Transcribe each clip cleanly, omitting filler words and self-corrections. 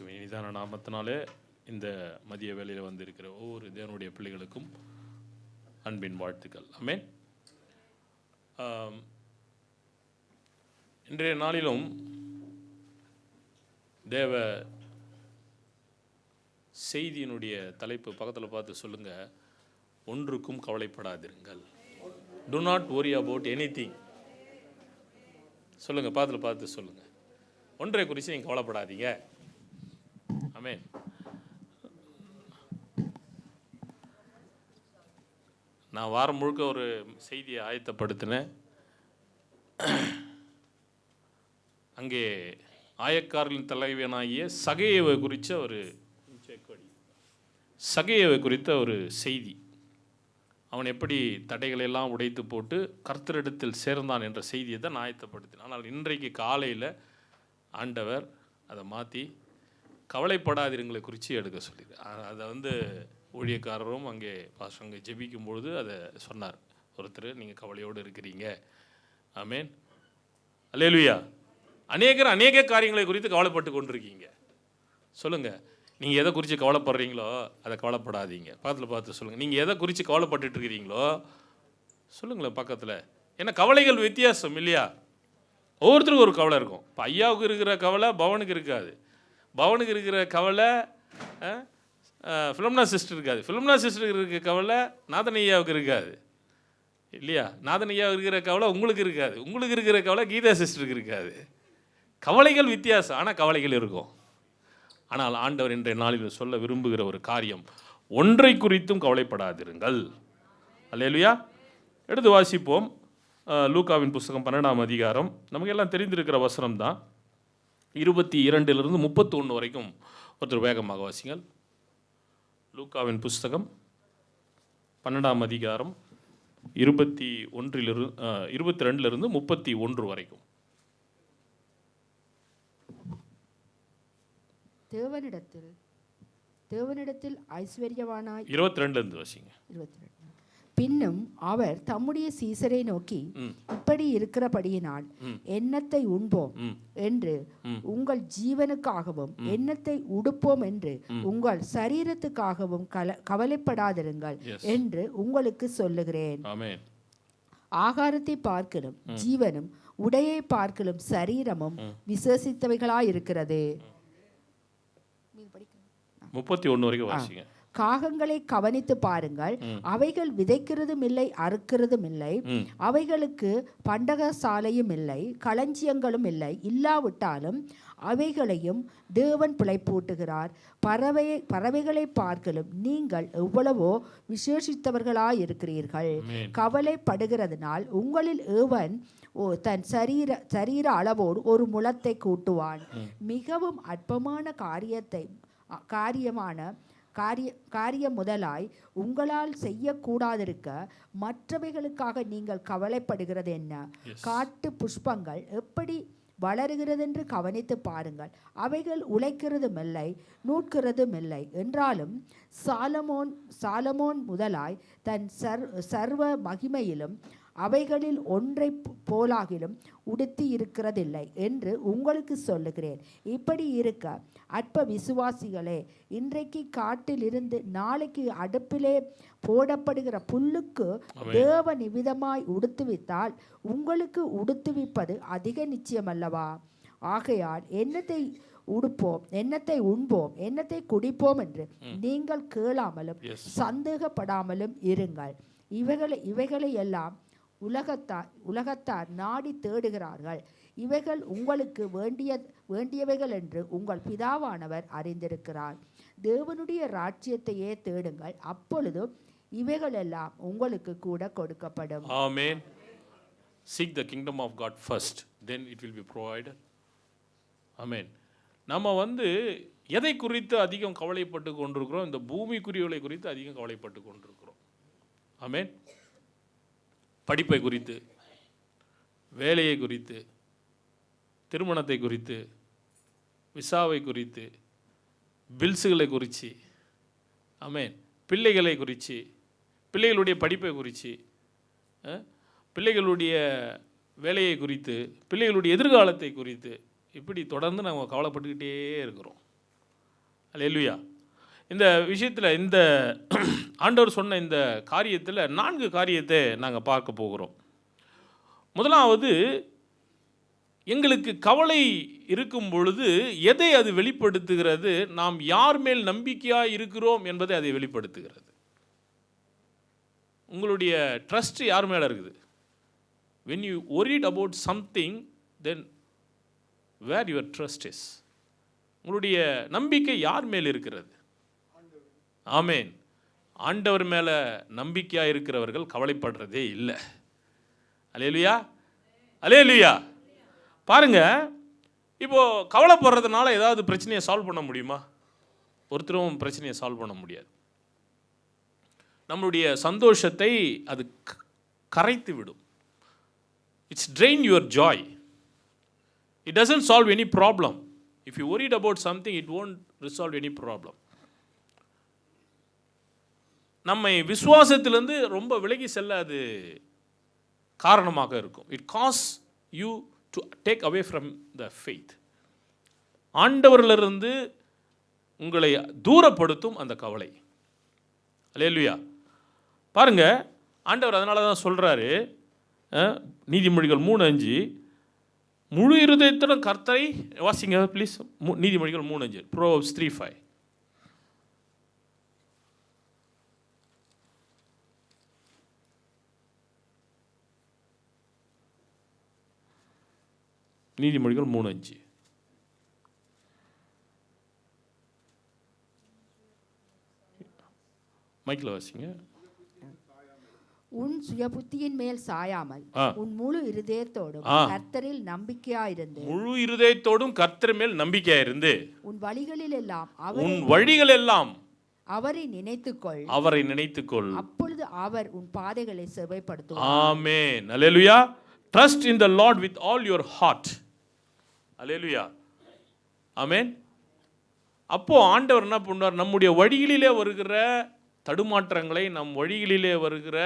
இயேசுவின் இனிதான நாமத்தினாலே இந்த மதிய வேளையில் வந்திருக்கிற ஒவ்வொரு தேவனுடைய பிள்ளைகளுக்கும் அன்பின் வாழ்த்துக்கள். ஆமென். இன்றைய நாளிலும் தேவ செய்தியினுடைய தலைப்பு பக்கத்தில் பார்த்து சொல்லுங்க, ஒன்றுக்கும் கவலைப்படாதிருங்கள். Do not worry about anything. சொல்லுங்க, பார்த்து சொல்லுங்க, ஒன்றை குறித்து நீங்கள் கவலைப்படாதீங்க. ஆமென். நான் வாரம் முழுக்க ஒரு செய்தியை ஆயத்தப்படுத்தினேன். அங்கே ஆயக்காரர்களின் தலைவனாகிய சகையவை குறித்த ஒரு செய்தி. அவன் எப்படி தடைகளெல்லாம் உடைத்து போட்டு கர்த்தரிடத்தில் சேர்ந்தான் என்ற செய்தியை தான் நான் ஆயத்தப்படுத்தினேன். ஆனால் இன்றைக்கு காலையில் ஆண்டவர் அதை மாற்றி கவலைப்படாதிருங்களை குறித்து எடுக்க சொல்லியிருக்கார். அதை ஊழியக்காரரும் அங்கே பாஸ்டர் ஜெபிக்கும் பொழுது அதை சொன்னார். ஒருத்தர், நீங்கள் கவலையோடு இருக்கிறீங்க. ஆமென், அல்லேலூயா. அநேக காரியங்களை குறித்து கவலைப்பட்டு கொண்டிருக்கீங்க. சொல்லுங்கள், நீங்கள் எதை குறித்து கவலைப்படுறீங்களோ அதை கவலைப்படாதீங்க. பக்கத்தில் பார்த்து சொல்லுங்கள், நீங்கள் எதை குறித்து கவலைப்பட்டு இருக்கிறீங்களோ சொல்லுங்களேன் பக்கத்தில். ஏன்னா கவலைகள் வித்தியாசம் இல்லையா? ஒவ்வொருத்தருக்கும் ஒரு கவலை இருக்கும். இப்போ ஐயாவுக்கு இருக்கிற கவலை பவனுக்கு இருக்காது. பவனுக்கு இருக்கிற கவலை ஃபிலம்னா சிஸ்டர் இருக்காது. ஃபிலம்னா சிஸ்டருக்கு இருக்கிற கவலை நாதன் ஐயாவுக்கு இருக்காது இல்லையா? நாதன் ஐயாவுக்கு இருக்கிற கவலை உங்களுக்கு இருக்காது. உங்களுக்கு இருக்கிற கவலை கீதா சிஸ்டருக்கு இருக்காது. கவலைகள் வித்தியாசம், ஆனால் கவலைகள் இருக்கும். ஆனால் ஆண்டவர் இன்றைய நாளில் சொல்ல விரும்புகிற ஒரு காரியம், ஒன்றை குறித்தும் கவலைப்படாதிருங்கள். அல்லேலூயா. எடுத்து வாசிப்போம். லூக்காவின் புஸ்தகம் 12ஆம் அதிகாரம். நமக்கு எல்லாம் தெரிந்திருக்கிற வசனம் தான். 22 31 வரைக்கும் ஒருத்தர் வேகமாக வாசிங்கள். லூக்காவின் புஸ்தகம் 12ஆம் அதிகாரம் 22 31 வரைக்கும். தேவனிடத்தில் ஐஸ்வர்யவானாய் 22 வாசிங்க. 22. பின்னும் அவர் தம்முடைய சீசரை நோக்கி, இப்படி இருக்கிறபடியினால் எண்ணத்தை உண்போம் என்று உங்கள் ஜீவனுக்காகவும் எண்ணத்தை உடுப்போம் என்று உங்கள் சரீரத்துக்காகவும் கவலைப்படாதிருங்கள் என்று உங்களுக்கு சொல்லுகிறேன். ஆகாரத்தை பார்க்கலும் ஜீவனும் உடையை பார்க்கலும் சரீரமும் விசேஷித்தவைகளாயிருக்கிறது. 31 வரைக்கும் வாசிங்க. காகங்களை கவனித்து பாருங்கள், அவைகள் விதைக்கிறதும் இல்லை, அறுக்கிறதும் இல்லை, அவைகளுக்கு பண்டகசாலையும் இல்லை, களஞ்சியங்களும் இல்லை. இல்லாவிட்டாலும் அவைகளையும் தேவன் பிழைப்பூட்டுகிறார். பறவைகளை பார்க்கலும் நீங்கள் எவ்வளவோ விசேஷித்தவர்களாயிருக்கிறீர்கள். கவலைப்படுகிறதுனால் உங்களில் ஏவன் தன் சரீர அளவோடு ஒரு முழத்தை கூட்டுவான். மிகவும் அற்பமான காரியம் முதலாய் உங்களால் செய்யக்கூடாதிருக்க மற்றவைகளுக்காக நீங்கள் கவலைப்படுகிறது என்ன? காட்டு புஷ்பங்கள் எப்படி வளருகிறதென்று கவனித்து பாருங்கள். அவைகள் உழைக்கிறதும் இல்லை, நூற்கிறதும் இல்லை. என்றாலும் சாலமோன் முதலாய் தன் சர்வ மகிமையிலும் அவைகளில் ஒன்றை போலாகிலும் உடுத்தி இருக்கிறதில்லை என்று உங்களுக்கு சொல்லுகிறேன். இப்படி இருக்க அற்ப விசுவாசிகளே, இன்றைக்கு காட்டில் இருந்து நாளைக்கு அடுப்பிலே போடப்படுகிற புல்லுக்கு தேவ நிமிதமாய் உடுத்துவித்தால் உங்களுக்கு உடுத்துவிப்பது அதிக நிச்சயமல்லவா? ஆகையால் எண்ணத்தை உடுப்போம், எண்ணத்தை உண்போம், எண்ணத்தை குடிப்போம் என்று நீங்கள் கேளாமலும் சந்தேகப்படாமலும் இருங்கள். இவைகளை எல்லாம் உலகத்தார் நாடி தேடுகிறார்கள். இவைகள் உங்களுக்கு வேண்டியவைகள் என்று உங்கள் பிதாவானவர் அறிந்திருக்கிறார். தேவனுடைய ராஜ்யத்தையே தேடுங்கள், அப்பொழுது இவைகள் எல்லாம் உங்களுக்கு கூட கொடுக்கப்படும். Amen. Seek the kingdom of God first, then it will be provided. Amen. நம்ம எதை குறித்து அதிகம் கவலைப்பட்டு கொண்டிருக்கிறோம்? இந்த பூமிக்குரியவளை குறித்து அதிகம் கவலைப்பட்டு கொண்டிருக்கிறோம். ஆமென். படிப்பை குறித்து, வேலையை குறித்து, திருமணத்தை குறித்து, விசாவை குறித்து, பில்ஸுகளை குறித்து, ஆமென், பிள்ளைகளை குறித்து, பிள்ளைகளுடைய படிப்பை குறித்து, பிள்ளைகளுடைய வேலையை குறித்து, பிள்ளைகளுடைய எதிர்காலத்தை குறித்து, இப்படி தொடர்ந்து நம்ம கவலைப்பட்டுக்கிட்டே இருக்கிறோம். அல்லேலூயா. இந்த விஷயத்தில் இந்த ஆண்டவர் சொன்ன இந்த காரியத்தில் 4 காரியத்தை நாங்கள் பார்க்க போகிறோம். முதலாவது, எங்களுக்கு கவலை இருக்கும் பொழுது எதை அது வெளிப்படுத்துகிறது? நாம் யார் மேல் நம்பிக்கையாக இருக்கிறோம் என்பதை அதை வெளிப்படுத்துகிறது. உங்களுடைய ட்ரஸ்ட் யார் மேலே இருக்குது? when you worried about something, then where your trust is? உங்களுடைய நம்பிக்கை யார் மேல் இருக்கிறது? ஆமென். ஆண்டவர் மேலே நம்பிக்கையாக இருக்கிறவர்கள் கவலைப்படுறதே இல்லை. அல்லேலூயா, அல்லேலூயா. பாருங்க, இப்போ கவலைப்படுறதுனால ஏதாவது பிரச்சனையை சால்வ் பண்ண முடியுமா? ஒருத்தரும் பிரச்சனையை சால்வ் பண்ண முடியாது. நம்மளுடைய சந்தோஷத்தை அது கரைத்து விடும். It's train your Joy. It doesn't solve any problem. If you worried about something, it won't resolve any problem. நம்மை விசுவாசத்திலிருந்து ரொம்ப விலகி செல்ல அது காரணமாக இருக்கும். It cause you to take away from the faith. ஆண்டவரிலிருந்து உங்களை தூரப்படுத்தும் அந்த கவலை. அல்லேலூயா. பாருங்க, ஆண்டவர் அதனால தான் சொல்கிறாரு, நீதிமொழிகள் 3:5, முழு இருதயத்துடன் கர்த்தரை வாசிங்க ப்ளீஸ். நீதிமொழிகள் 3:5, Proverbs 3:5. நீதிமொழிகள் 3:5. மைக்கில் வாசிங்க. உன் சுயபுத்தியின் மேல் சாயாமல் உன் முழு இருதயத்தோடும் கர்த்தரில் நம்பிக்கையாயிருந்து, முழு இருதயத்தோடும் கர்த்தர் மேல் நம்பிக்கையாயிருந்து, உன் வழிகள் எல்லாம் அவரை நினைத்துக்கொள், அவரை நினைத்துக்கொள், அப்பொழுது அவர் உன் பாதைகளை செவ்வைப்படுத்துவார். ஆமென். அல்லேலூயா. Trust in the Lord with all your heart. அல்லேலூயா. ஆமென். அப்போ ஆண்டவர் என்ன பண்ணுவார்? நம்முடைய வழிகளிலே வருகிற தடுமாற்றங்களை, நம் வழிகளிலே வருகிற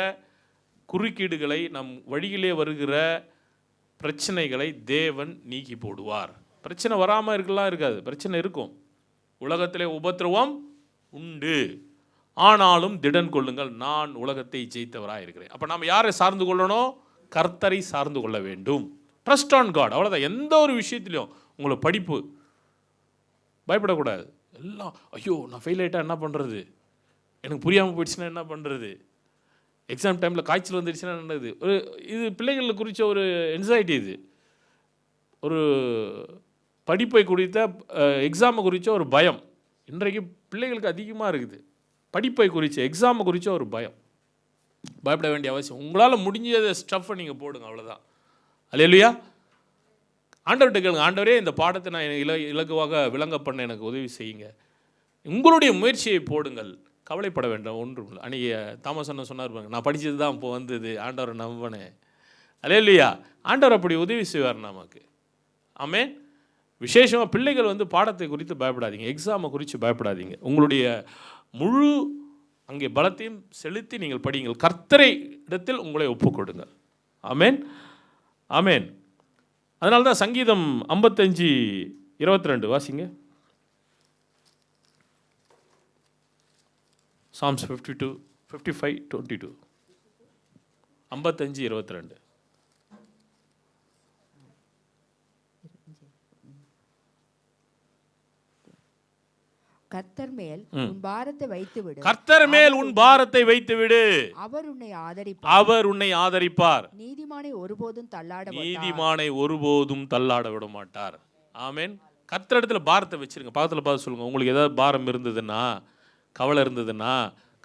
குறுக்கீடுகளை, நம் வழியிலே வருகிற பிரச்சனைகளை தேவன் நீக்கி போடுவார். பிரச்சனை வராமல் இருக்கலாம், இருக்காது, பிரச்சனை இருக்கும். உலகத்திலே உபத்திரவம் உண்டு, ஆனாலும் திடன் கொள்ளுங்கள், நான் உலகத்தை ஜெயித்தவராக இருக்கிறேன். அப்போ நாம் யாரை சார்ந்து கொள்ளணும்? கர்த்தரை சார்ந்து கொள்ள வேண்டும். Trust on God. அவ்வளோதான். எந்த ஒரு விஷயத்திலையும், உங்களை படிப்பு, பயப்படக்கூடாது. எல்லாம் ஐயோ நான் ஃபெயில் ஆகிட்டா என்ன பண்ணுறது, எனக்கு புரியாமல் போயிடுச்சுன்னா என்ன பண்ணுறது, எக்ஸாம் டைமில் காய்ச்சல் வந்துடுச்சுன்னா என்னது, இது பிள்ளைகளுக்கு குறித்த ஒரு என்சைட்டி. இது ஒரு படிப்பை குறித்த, எக்ஸாமை குறித்த ஒரு பயம் இன்றைக்கு பிள்ளைகளுக்கு அதிகமாக இருக்குது. படிப்பை குறித்த, எக்ஸாமை குறித்த ஒரு பயம். பயப்பட வேண்டிய அவசியம். உங்களால் முடிஞ்ச ஸ்டஃப்பை நீங்கள் போடுங்க, அவ்வளோதான். அல்லேலூயா. ஆண்டவர்கிட்ட கேளுங்க, ஆண்டவரே இந்த பாடத்தை நான் இலகுவாக விளங்க பண்ண எனக்கு உதவி செய்யுங்க. உங்களுடைய முயற்சியை போடுங்கள், கவலைப்பட வேண்டாம், ஒன்றும் இல்லை. அன்றைக்கி தாமஸ் அண்ணன் சொன்னார் பாருங்க, நான் படித்தது தான் இப்போ வந்தது, ஆண்டவரை நம்பினேன். அல்லேலூயா. ஆண்டவர் அப்படி உதவி செய்வார் நமக்கு. ஆமென். விசேஷமாக பிள்ளைகள் வந்து பாடத்தை குறித்து பயப்படாதீங்க, எக்ஸாமை குறித்து பயப்படாதீங்க. உங்களுடைய முழு அங்கே பலத்தையும் செலுத்தி நீங்கள் படியுங்கள். கர்த்தரை இடத்தில் உங்களை ஒப்புக்கொடுங்கள். ஆமென், ஆமென். அதனால தான் சங்கீதம் 55:22 வாசிங்க. Psalms 55:22. 55:22. கர்த்தர் மேல் உன் பாரத்தை வைத்து விடு, கர்த்தர் மேல் உன் பாரத்தை வைத்து விடு, அவர் உன்னை ஆதரிப்பார், அவர் உன்னை ஆதரிப்பார். நீதிமானை ஒருபோதும் தள்ளாட நீதிமானை ஒருபோதும் தள்ளாட விட மாட்டார். ஆமென். கர்த்தர் இடத்துல பாரத்தை வச்சிருங்க. பக்கத்தில் பார்த்து சொல்லுங்க, உங்களுக்கு ஏதாவது பாரம் இருந்ததுன்னா, கவலை இருந்ததுன்னா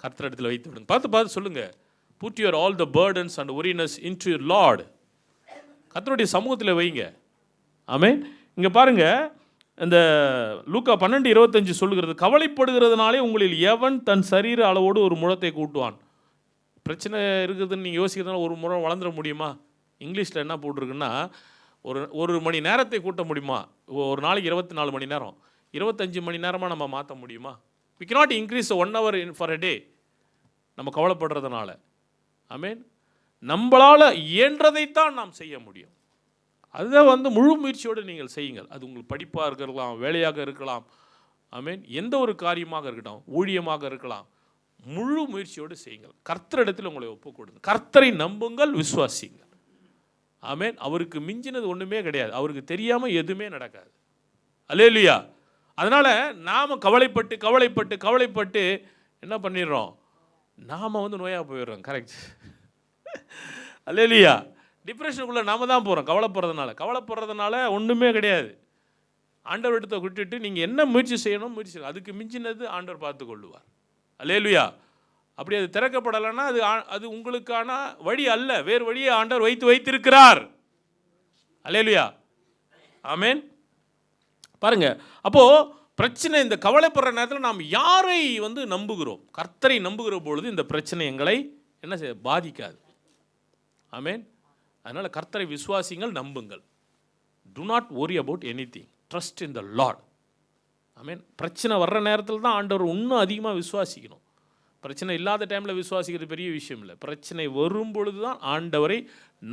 கர்த்தர் இடத்துல வைத்து விடுங்க. பார்த்து சொல்லுங்க, put your all the burdens and weariness into your Lord. கர்த்தருடைய சமூகத்தில் வைங்க. ஆமென். இங்க பாருங்க, இந்த லூக்கா 12:25 சொல்லுகிறது, கவலைப்படுகிறதுனாலே உங்களில் எவன் தன் சரீர அளவோடு ஒரு முழத்தை கூட்டுவான். பிரச்சனை இருக்குதுன்னு நீங்கள் யோசிக்கிறதுனால ஒரு முறை வளர்ந்துட முடியுமா? இங்கிலீஷில் என்ன போட்டிருக்குன்னா, ஒரு மணி நேரத்தை கூட்ட முடியுமா? ஒரு நாளைக்கு 24 மணி நேரம், 25 மணி நேரமாக நம்ம மாற்ற முடியுமா? we cannot increase 1 hour for a day. நம்ம கவலைப்படுறதுனால. ஆமென். நம்மளால் இயன்றதைத்தான் நாம் செய்ய முடியும். அதை வந்து முழு முயற்சியோடு நீங்கள் செய்யுங்கள். அது உங்களுக்கு படிப்பாக இருக்கலாம், வேலையாக இருக்கலாம், ஆமென். எந்த ஒரு காரியமாக இருக்கட்டும், ஊழியமாக இருக்கலாம், முழு முயற்சியோடு செய்யுங்கள். கர்த்தரிடத்தில் உங்களை ஒப்புக் கொடுங்க. கர்த்தரை நம்புங்கள், விசுவாசிங்கள். ஆமென். அவருக்கு மிஞ்சினது ஒன்றுமே கிடையாது. அவருக்கு தெரியாமல் எதுவுமே நடக்காது. அல்லேலூயா. அதனால் நாம் கவலைப்பட்டு கவலைப்பட்டு கவலைப்பட்டு என்ன பண்ணிடுறோம்? நாம் நோயாக போயிடுறோம். கரெக்ட். அல்லேலூயா. டிப்ரெஷனுக்குள்ளே நாம தான் போகிறோம் கவலைப்படுறதுனால ஒன்றுமே கிடையாது. ஆண்டவர் இடத்தை விட்டுட்டு நீங்கள் என்ன முயற்சி செய்யணும் முயற்சி செய்யணும். அதுக்கு மிஞ்சினது ஆண்டவர் பார்த்து கொள்ளுவார். அல்லேலூயா. அப்படி அது திறக்கப்படலைன்னா அது உங்களுக்கான வழி அல்ல, வேறு வழியை ஆண்டவர் வைத்திருக்கிறார். அல்லேலூயா. ஆமென். பாருங்க, அப்போ பிரச்சனை, இந்த கவலைப்படுற நேரத்தில் நாம் யாரை நம்புகிறோம்? கர்த்தரை நம்புகிற பொழுது இந்த பிரச்சனை எங்களை என்ன செய்ய பாதிக்காது. ஆமென். அதனால கர்த்தரை விசுவாசிங்கள், நம்புங்கள். To not worry about anything, trust in the Lord. ஆமென். பிரச்சனை வர்ற நேரத்தில் தான் ஆண்டவர் இன்னும் அதிகமாக விசுவாசிக்கணும். பிரச்சனை இல்லாத டைமில் விசுவாசிக்கிறது பெரிய விஷயம் இல்லை. பிரச்சனை வரும் பொழுது தான் ஆண்டவரை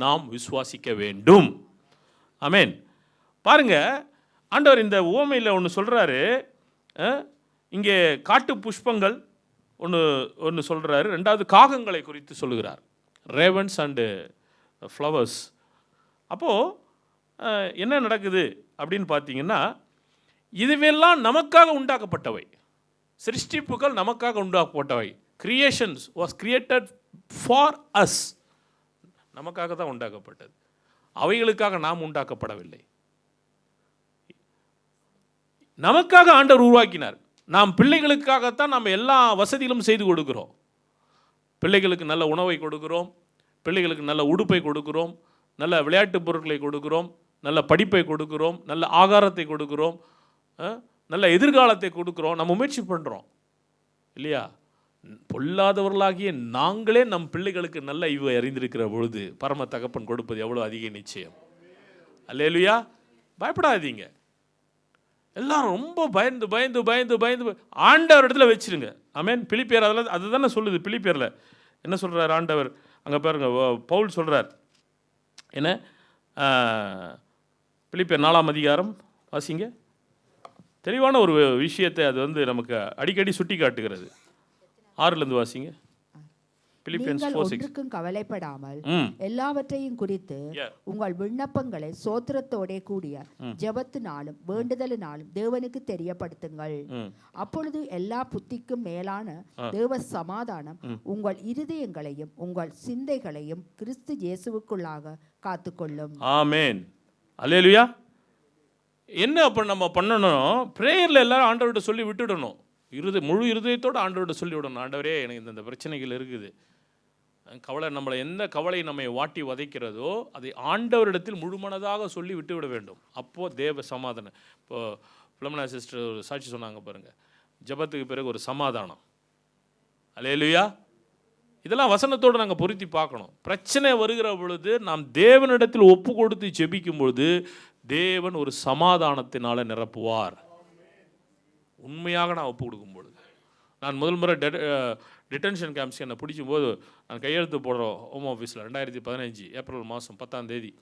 நாம் விசுவாசிக்க வேண்டும். ஆமென். பாருங்க, ஆண்டவர் இந்த உவமையில் ஒன்று சொல்கிறாரு. இங்கே காட்டு புஷ்பங்கள் ஒன்று சொல்கிறாரு. ரெண்டாவது காகங்களை குறித்து சொல்லுகிறார். Ravens and flowers. அப்போது என்ன நடக்குது அப்படின்னு பார்த்தீங்கன்னா, இதுவெல்லாம் நமக்காக உண்டாக்கப்பட்டவை, சிருஷ்டிப்புகள் நமக்காக உண்டாக்கப்பட்டவை. Creations was created for us, நமக்காக தான் உண்டாக்கப்பட்டது. அவைகளுக்காக நாம் உண்டாக்கப்படவில்லை. நமக்காக ஆண்டவர் உருவாக்கினார். நாம் பிள்ளைகளுக்காகத்தான் நம்ம எல்லா வசதிகளும் செய்து கொடுக்கிறோம். பிள்ளைகளுக்கு நல்ல உணவை கொடுக்கிறோம், பிள்ளைகளுக்கு நல்ல உடுப்பை கொடுக்கிறோம், நல்ல விளையாட்டு பொருட்களை கொடுக்கிறோம், நல்ல படிப்பை கொடுக்கிறோம், நல்ல ஆகாரத்தை கொடுக்கிறோம், நல்ல எதிர்காலத்தை கொடுக்கிறோம். நம்ம முயற்சி பண்ணுறோம் இல்லையா? பொல்லாதவர்களாகிய நாங்களே நம் பிள்ளைகளுக்கு நல்ல இவை அறிந்திருக்கிற பொழுது பரம தகப்பன் கொடுப்பது எவ்வளோ அதிக நிச்சயம். அல்லேலூயா. பயப்படாதீங்க. எல்லாரும் ரொம்ப பயந்து பயந்து பயந்து பயந்து ஆண்டவர் இடத்துல வச்சிருங்க. ஆமென். பிலிப்பியர் அதில் அதுதானே சொல்லுது. பிலிப்பியரில் என்ன சொல்கிறார் ஆண்டவர்? அங்கே பாருங்க, பவுல் சொல்கிறார் என்ன? பிலிப்பியர் 4ஆம் அதிகாரம் வாசிங்க. தெளிவான ஒரு விஷயத்தை அது நமக்கு அடிக்கடி சுட்டி காட்டுகிறது. 6லேருந்து வாசிங்க. நீங்கள் ஒன்றுக்கும் கவலைப்படாமல் எல்லாவற்றையும் குறித்து உங்கள் விண்ணப்பங்களை சோத்திரத்தோட கூடிய ஜெபத்தினாலும் வேண்டுதலினாலும் தேவனுக்கு தெரியப்படுத்துங்கள். அப்பொழுது எல்லா புத்திக்கும் மேலான தேவ சமாதானம் உங்கள் இருதயங்களையும் உங்கள் சிந்தைகளையும் கிறிஸ்து இயேசுவுக்குள்ளாக காத்துக்கொள்ளும். ஆமென். அல்லேலூயா. என்ன அப்போ நம்ம பண்ணணும்? ப்ரேயரில் எல்லாரும் ஆண்டவர்கிட்ட சொல்லி விட்டுடணும். முழு இருதயத்தோடு ஆண்டவர்கிட்ட சொல்லி விடணும். ஆண்டவரே, எனக்கு இந்த பிரச்சனைகள் இருக்குது, கவலை, நம்மளை எந்த கவலை நம்மை வாட்டி வதைக்கிறதோ அதை ஆண்டவரிடத்தில் முழுமனதாக சொல்லி விட்டு விட வேண்டும். அப்போது தேவ சமாதானம். இப்போது பிளமனா சிஸ்டர் ஒரு சாட்சி சொன்னாங்க பாருங்கள், ஜபத்துக்கு பிறகு ஒரு சமாதானம். அல்லேலூயா. இதெல்லாம் வசனத்தோடு நாங்கள் பொருத்தி பார்க்கணும். பிரச்சனை வருகிற பொழுது நாம் தேவனிடத்தில் ஒப்பு கொடுத்து ஜெபிக்கும் பொழுது தேவன் ஒரு சமாதானத்தினால் நிரப்புவார். உண்மையாக நான் ஒப்பு கொடுக்கும் பொழுது. நான் முதல் முறை டிடென்ஷன் கேம்ப்ஸ் என்னை பிடிக்கும்போது நான் கையெழுத்து போடுறோம் ஹோம் ஆஃபீஸில் 2015 ஏப்ரல் மாதம் 10ஆம் தேதி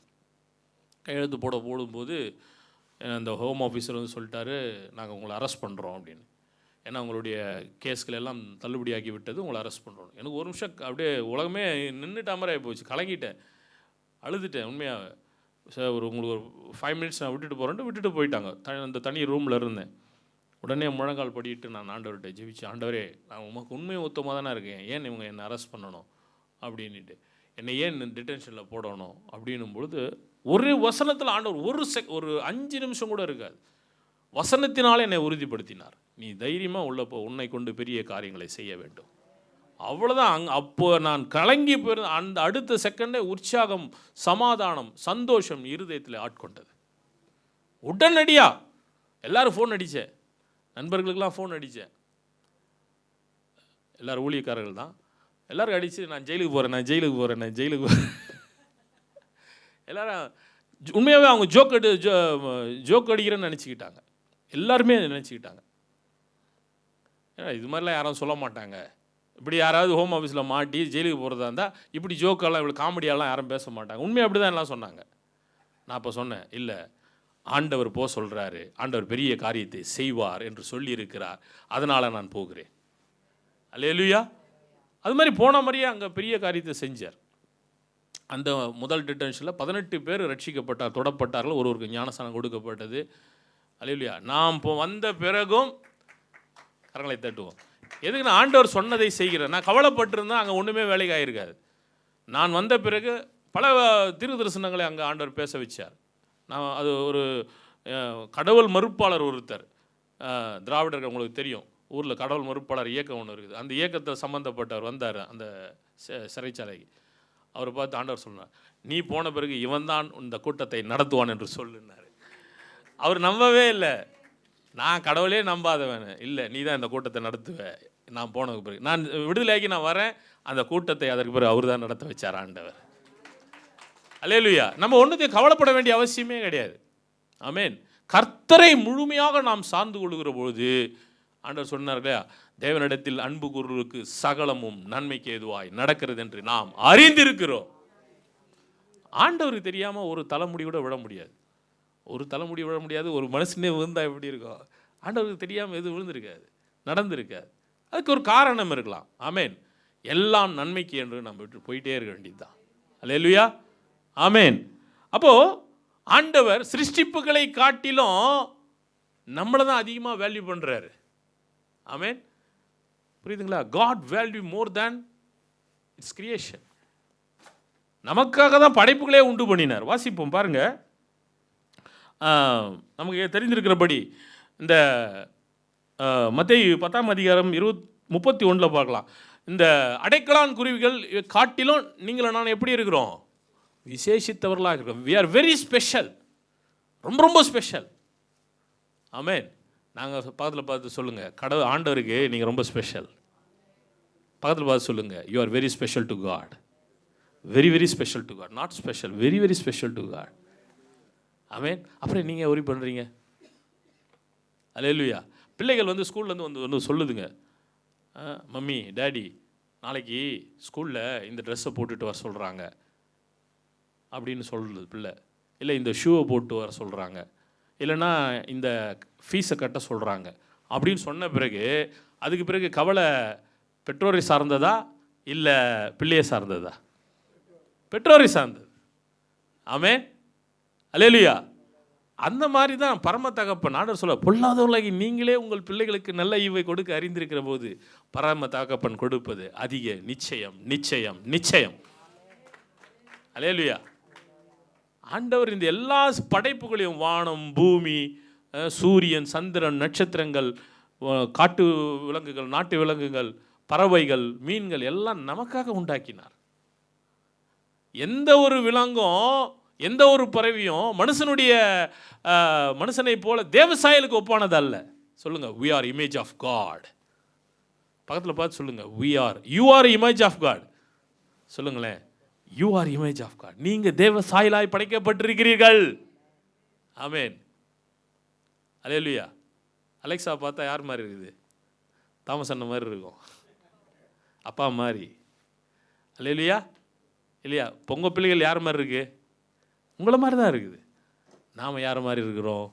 கையெழுத்து போடும்போது அந்த ஹோம் ஆஃபீஸர் சொல்லிட்டாரு, நாங்கள் உங்களை அரெஸ்ட் பண்ணுறோம் அப்படின்னு. ஏன்னா உங்களுடைய கேஸ்கள் எல்லாம் தள்ளுபடியாகி விட்டது, உங்களை அரெஸ்ட் பண்ணுறோம். எனக்கு ஒரு நிமிஷம் அப்படியே உலகமே நின்றுட்ட மாதிரி ஆகி போச்சு. கலங்கிட்டேன், அழுதுட்டேன். உண்மையாக சார், உங்களுக்கு ஒரு 5 மினிட்ஸ் நான் விட்டுட்டு போயிட்டாங்க. அந்த தனி ரூமில் இருந்தேன். உடனே முழங்கால் படிட்டு நான் ஆண்டவர்கிட்ட ஜெபிச்சு, ஆண்டவரே, நான் உமக்கு உண்மையை ஒத்தமாக தானே இருக்கேன், ஏன் இவங்க என்னை அரெஸ்ட் பண்ணணும் அப்படின்ட்டு, என்னை ஏன் டிடென்ஷனில் போடணும் அப்படின்னும் பொழுது ஒரு வசனத்தில் ஆண்டவர் ஒரு 5 நிமிஷம் கூட இருக்காது, வசனத்தினாலே என்னை உறுதிப்படுத்தினார். நீ தைரியமாக உள்ள போ, உன்னை கொண்டு பெரிய காரியங்களை செய்ய வேண்டும். அவ்வளோதான். அப்போ நான் கலங்கி போயிருந்த அந்த அடுத்த செகண்டே உற்சாகம், சமாதானம், சந்தோஷம் இருதயத்தில் ஆட்கொண்டது. உடனடியாக எல்லோரும் ஃபோன் அடித்தேன், நண்பர்களுக்கெல்லாம் ஃபோன் அடித்தேன். எல்லோரும் ஊழியக்காரர்கள் தான். எல்லோரும் அடித்து நான் ஜெயிலுக்கு போகிறேன். எல்லோரும் உண்மையாகவே அவங்க ஜோக் அடிக்கிறேன்னு நினச்சிக்கிட்டாங்க. எல்லாருமே நினச்சிக்கிட்டாங்க. ஏன்னா இது மாதிரிலாம் யாரும் சொல்ல மாட்டாங்க. இப்படி யாராவது ஹோம் ஆஃபீஸில் மாட்டி ஜெயிலுக்கு போகிறதா இருந்தால் இப்படி ஜோக்கெல்லாம் இவ்வளோ காமெடியாலாம் யாரும் பேச மாட்டாங்க. உண்மையாக அப்படி தான் எல்லாம் சொன்னாங்க. நான் அப்போ சொன்னேன், இல்லை, ஆண்டவர் போ சொல்கிறாரு, ஆண்டவர் பெரிய காரியத்தை செய்வார் என்று சொல்லியிருக்கிறார், அதனால் நான் போகிறேன். அல்லேலூயா. அது மாதிரி போன மாதிரியே அங்கே பெரிய காரியத்தை செஞ்சார். அந்த முதல் டிடென்ஷனில் 18 பேர் ரட்சிக்கப்பட்டார், தொடப்பட்டார்கள், ஒருவருக்கு ஞானஸ்நானம் கொடுக்கப்பட்டது. அல்லேலூயா. நாம் இப்போ வந்த பிறகும் கரங்களை தட்டுவோம். எதுக்கு? நான் ஆண்டவர் சொன்னதை செய்கிறேன். நான் கவலைப்பட்டிருந்தேன், அங்கே ஒன்றுமே வேலைக்கு ஆகிருக்காது. நான் வந்த பிறகு பல தீர்க்கதரிசனங்களை அங்கே ஆண்டவர் பேச வச்சார். நான் அது ஒரு கடவுள் மறுப்பாளர் ஒருத்தர், திராவிடர்கள் உங்களுக்கு தெரியும், ஊரில் கடவுள் மறுப்பாளர் இயக்கம் ஒன்று இருக்குது. அந்த இயக்கத்தில் சம்மந்தப்பட்டவர் வந்தார் அந்த சிறைச்சாலைக்கு. அவரை பார்த்து ஆண்டவர் சொன்னார், நீ போன பிறகு இவன் தான் இந்த கூட்டத்தை நடத்துவான் என்று சொல்லுனார். அவர் நம்பவே இல்லை. நான் கடவுளே நம்பாதவன், இல்லை நீ தான் இந்த கூட்டத்தை நடத்துவ, நான் போனதுக்கு பிறகு நான் விடுதலையாக்கி நான் வரேன், அந்த கூட்டத்தை அதற்கு பிறகு அவர் தான் நடத்த வச்சார் ஆண்டவர். அல்லேலூயா. நம்ம ஒன்றுத்தையும் கவலைப்பட வேண்டிய அவசியமே கிடையாது. ஆமென். கர்த்தரை முழுமையாக நாம் சார்ந்து கொள்கிற பொழுது ஆண்டவர் சொன்னார் இல்லையா, தேவனிடத்தில் அன்பு கூறுவதற்கு சகலமும் நன்மைக்கு ஏதுவாய் நடக்கிறது என்று நாம் அறிந்திருக்கிறோம். ஆண்டவருக்கு தெரியாமல் ஒரு தலைமுடி கூட விட முடியாது. ஒரு தலைமுடி விழ முடியாது. ஒரு மனுஷனே விழுந்தா எப்படி இருக்கும்? ஆண்டவருக்கு தெரியாமல் எது விழுந்திருக்காது, நடந்திருக்காது. அதுக்கு ஒரு காரணம் இருக்கலாம். ஆமேன். எல்லாம் நன்மைக்கு என்று நம்ம விட்டு போயிட்டே இருக்க வேண்டியது தான். அல்லேலூயா. ஆமேன். அப்போது ஆண்டவர் சிருஷ்டிப்புகளை காட்டிலும் நம்மளை தான் அதிகமாக வேல்யூ பண்ணுறாரு. ஆமேன். புரியுதுங்களா? God value more than its creation. நமக்காக தான் படைப்புகளே உண்டு பண்ணினார். வாசிப்போம் பாருங்க. நமக்கு தெரிந்திருக்கிறபடி இந்த மத்தேயு 10ஆம் அதிகாரம் 31 பார்க்கலாம். இந்த அடைக்கலான் குருவிகள் காட்டிலும் நீங்களும் நான் எப்படி இருக்கிறோம்? விசேஷித்தவர்களாக இருக்கிறோம். We are very special. ரொம்ப ரொம்ப ஸ்பெஷல். ஆமேன். நாங்கள் பக்கத்தில் பார்த்து சொல்லுங்கள், கடவுள் ஆண்டவருக்கு நீங்கள் ரொம்ப ஸ்பெஷல். பக்கத்தில் பார்த்து சொல்லுங்கள், you are very special to God. Very very special to God. Not special, very very special to God. ஆமேன். அப்புறம் நீங்கள் ஒரி பண்ணுறீங்க. அல்லேலூயா. பிள்ளைகள் வந்து ஸ்கூல்லேருந்து வந்து சொல்லுதுங்க, மம்மி டேடி நாளைக்கு ஸ்கூலில் இந்த ட்ரெஸ்ஸை போட்டுட்டு வர சொல்கிறாங்க அப்படின்னு சொல்லுது பிள்ளை. இல்லை இந்த ஷூவை போட்டு வர சொல்கிறாங்க, இல்லைன்னா இந்த ஃபீஸை கட்ட சொல்கிறாங்க அப்படின்னு சொன்ன பிறகு அதுக்கு பிறகு கவலை பெற்றோரை சார்ந்ததா இல்லை பிள்ளையை சார்ந்ததா? பெற்றோரை சார்ந்தது. ஆமேன். அல்லேலூயா. அந்த மாதிரி தான் பரம தகப்பன் ஆண்டவர் சொல்ல, பொல்லாதவர்களாகி நீங்களே உங்கள் பிள்ளைகளுக்கு நல்ல ஈவை கொடுக்க அறிந்திருக்கிற போது பரம தகப்பன் கொடுப்பது அதிக நிச்சயம் நிச்சயம் நிச்சயம். அல்லேலூயா. ஆண்டவர் இந்த எல்லா படைப்புகளையும், வானம், பூமி, சூரியன், சந்திரன், நட்சத்திரங்கள், காட்டு விலங்குகள், நாட்டு விலங்குகள், பறவைகள், மீன்கள் எல்லாம் நமக்காக உண்டாக்கினார். எந்த ஒரு விலங்கும் எந்த ஒரு பறவையும் மனுஷனை போல தேவசாயலுக்கு ஒப்பானது அல்ல. சொல்லுங்க, we are image of God. பக்கத்தில் பார்த்து சொல்லுங்க, you are image of God. சொல்லுங்களேன், you are image of God. நீங்க தேவ சாயலாய் படைக்கப்பட்டிருக்கிறீர்கள். ஆமென். அல்லேலூயா. அலெக்சா பார்த்தா யார் மாதிரி இருக்குது? தாமஸ் அண்ணன் மாதிரி இருக்கும், அப்பா மாதிரி. அல்லேலூயா. இல்லையா? பொங்க பிள்ளைகள் யார் மாதிரி இருக்கு? உங்களை மாதிரி தான் இருக்குது. நாம் யார் மாதிரி இருக்கிறோம்?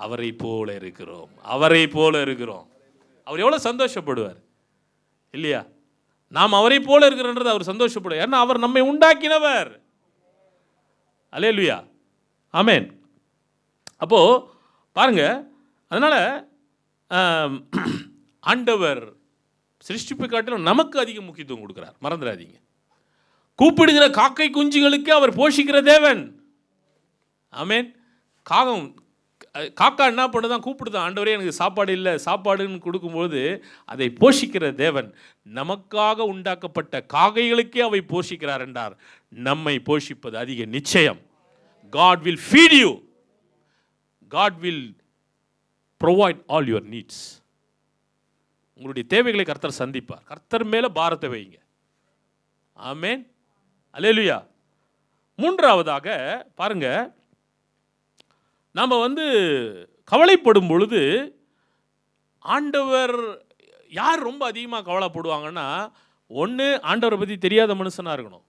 அவரை போல இருக்கிறோம். அவரை போல இருக்கிறோம். அவர் எவ்வளோ சந்தோஷப்படுவார் இல்லையா? நாம் அவரை போல இருக்கிறன்றது அவர் சந்தோஷப்படுவார். ஏன்னா அவர் நம்மை உண்டாக்கினவர். அல்லேலூயா. ஆமேன். அப்போது பாருங்க, அதனால் ஆண்டவர் சிருஷ்டிப்பு காட்டிலும் நமக்கு அதிக முக்கியத்துவம் கொடுக்குறார். மறந்துடாதீங்க. கூப்பிடுகிற காக்கை குஞ்சுகளுக்கு அவர் போஷிக்கிற தேவன். ஆமேன். காக்கா என்ன பண்ணுதான்? கூப்பிடுதான், ஆண்டவரே எனக்கு சாப்பாடு இல்லை, சாப்பாடுன்னு கொடுக்கும்போது அதை போஷிக்கிற தேவன். நமக்காக உண்டாக்கப்பட்ட காக்கைகளுக்கே அவை போஷிக்கிறார் என்றார். நம்மை போஷிப்பது அதிக நிச்சயம். God will feed you. God will provide all your needs. உங்களுடைய தேவைகளை கர்த்தர் சந்திப்பார். கர்த்தர் மேலே பாரத்தை வைங்க. ஆமேன். அல்லேலூயா. மூன்றாவதாக பாருங்க, நாம் கவலைப்படும் பொழுது ஆண்டவர் யார் ரொம்ப அதிகமாக கவலைப்படுவாங்கன்னா, ஒன்று ஆண்டவரை பற்றி தெரியாத மனுஷனாக இருக்கணும்,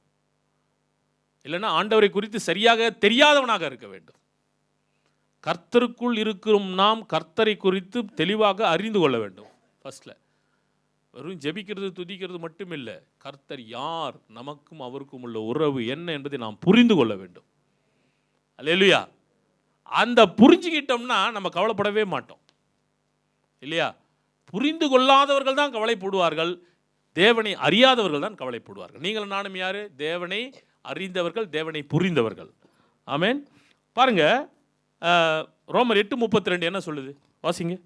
இல்லைன்னா ஆண்டவரை குறித்து சரியாக தெரியாதவனாக இருக்க வேண்டும். கர்த்தருக்குள் இருக்கிறோம் நாம் கர்த்தரை குறித்து தெளிவாக அறிந்து கொள்ள வேண்டும். ஃபர்ஸ்ட்ல வெறும் ஜெபிக்கிறது துதிக்கிறது மட்டும் இல்லை, கர்த்தர் யார், நமக்கும் அவருக்கும் உள்ள உறவு என்ன என்பதை நாம் புரிந்து கொள்ள வேண்டும். அல்லேலூயா. அந்த புரிஞ்சுக்கிட்டோம்னா நம்ம கவலைப்படவே மாட்டோம் இல்லையா? புரிந்து கொள்ளாதவர்கள் தான் கவலைப்படுவார்கள், தேவனை அறியாதவர்கள் தான் கவலைப்படுவார்கள். நீங்கள் நானும் யாரு? தேவனை அறிந்தவர்கள், தேவனை புரிந்தவர்கள். ஆமென். பாருங்க, ரோமர் 8:32 என்ன சொல்லுது? வாசிங்க.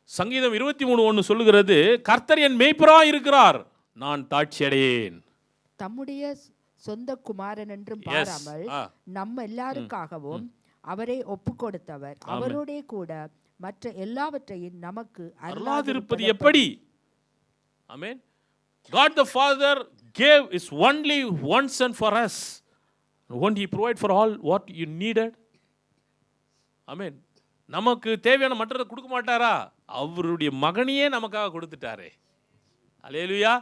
சங்கீதம் 23:1 சொல்லுகிறது, கர்த்தர் என் மேய்ப்பராய் இருக்கிறார், நான் தாட்சி அடையேன். தம்முடைய சொந்த குமாரன் என்றும் பாராமல் நம்ம எல்லாருக்காகவும் அவரை ஒப்பு கொடுத்தவர், அவரோட கூட மற்ற எல்லாவற்றையும் நமக்கு அருளாதிருப்பது எப்படி? ஆமென். God the Father gave his only one son for us. Won't he provide for all what you needed? ஆமென். நமக்கு தேவையான மற்றதை கொடுக்க மாட்டாரா? அவருடைய மகனையே நமக்காக கொடுத்துட்டாரே. அல்லேலூயா.